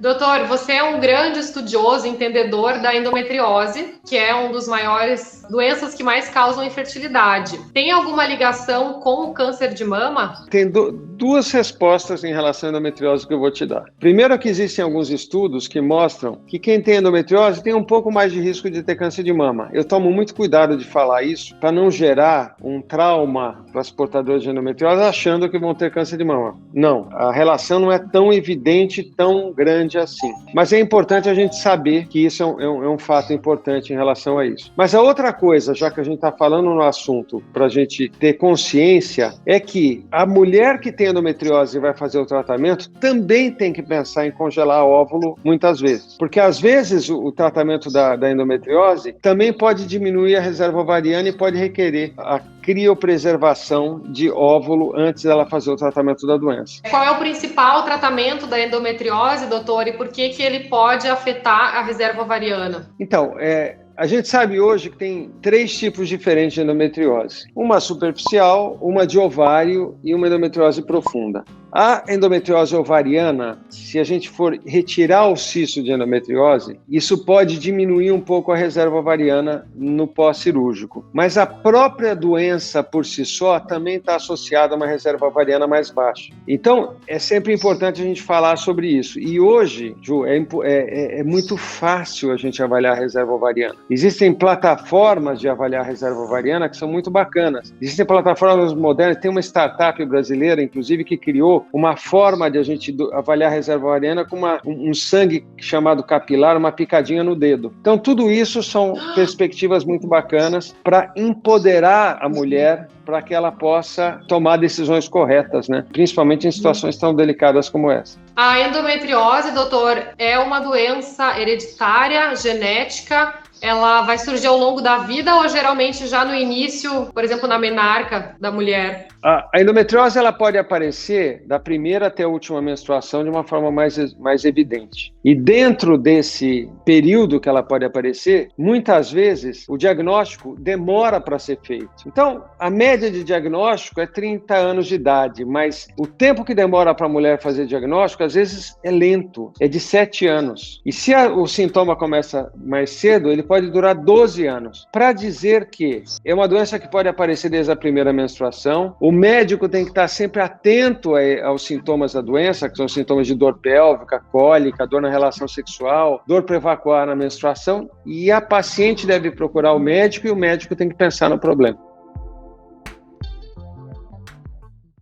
Doutor, você é um grande estudioso, entendedor da endometriose, que é um dos maiores doenças que mais causam infertilidade. Tem alguma ligação com o câncer de mama? Tem duas respostas em relação à endometriose que eu vou te dar. Primeiro, que existem alguns estudos que mostram que quem tem endometriose tem um pouco mais de risco de ter câncer de mama. Eu tomo muito cuidado de falar isso para não gerar um trauma para as portadoras de endometriose achando que vão ter câncer de mama. Não, a relação não é tão evidente, tão grande assim. Mas é importante a gente saber que isso é um fato importante em relação a isso. Mas a outra coisa, já que a gente está falando no assunto, para a gente ter consciência, é que a mulher que tem endometriose e vai fazer o tratamento também tem que pensar em congelar óvulo muitas vezes. Porque às vezes o tratamento da endometriose também pode diminuir a reserva ovariana e pode requerer a criopreservação de óvulo antes dela fazer o tratamento da doença. Qual é o principal tratamento da endometriose, doutor, e por que ele pode afetar a reserva ovariana? Então, a gente sabe hoje que tem 3 tipos diferentes de endometriose. Uma superficial, uma de ovário e uma endometriose profunda. A endometriose ovariana, se a gente for retirar o cisto de endometriose, isso pode diminuir um pouco a reserva ovariana no pós-cirúrgico. Mas a própria doença por si só também está associada a uma reserva ovariana mais baixa. Então, é sempre importante a gente falar sobre isso. E hoje, Ju, é muito fácil a gente avaliar a reserva ovariana. Existem plataformas de avaliar a reserva ovariana que são muito bacanas. Existem plataformas modernas, tem uma startup brasileira, inclusive, que criou uma forma de a gente avaliar a reserva ovariana com um sangue chamado capilar, uma picadinha no dedo. Então, tudo isso são perspectivas muito bacanas para empoderar a mulher para que ela possa tomar decisões corretas, né? Principalmente em situações tão delicadas como essa. A endometriose, doutor, é uma doença hereditária, genética? Ela vai surgir ao longo da vida ou geralmente já no início, por exemplo, na menarca da mulher? A endometriose ela pode aparecer da primeira até a última menstruação de uma forma mais evidente. E dentro desse período que ela pode aparecer, muitas vezes o diagnóstico demora para ser feito. Então, a média de diagnóstico é 30 anos de idade, mas o tempo que demora para a mulher fazer diagnóstico, às vezes é lento, é de 7 anos. E se o sintoma começa mais cedo, ele pode durar 12 anos. Para dizer que é uma doença que pode aparecer desde a primeira menstruação, o médico tem que estar sempre atento aos sintomas da doença, que são sintomas de dor pélvica, cólica, dor na relação sexual, dor para evacuar na menstruação, e a paciente deve procurar o médico e o médico tem que pensar no problema.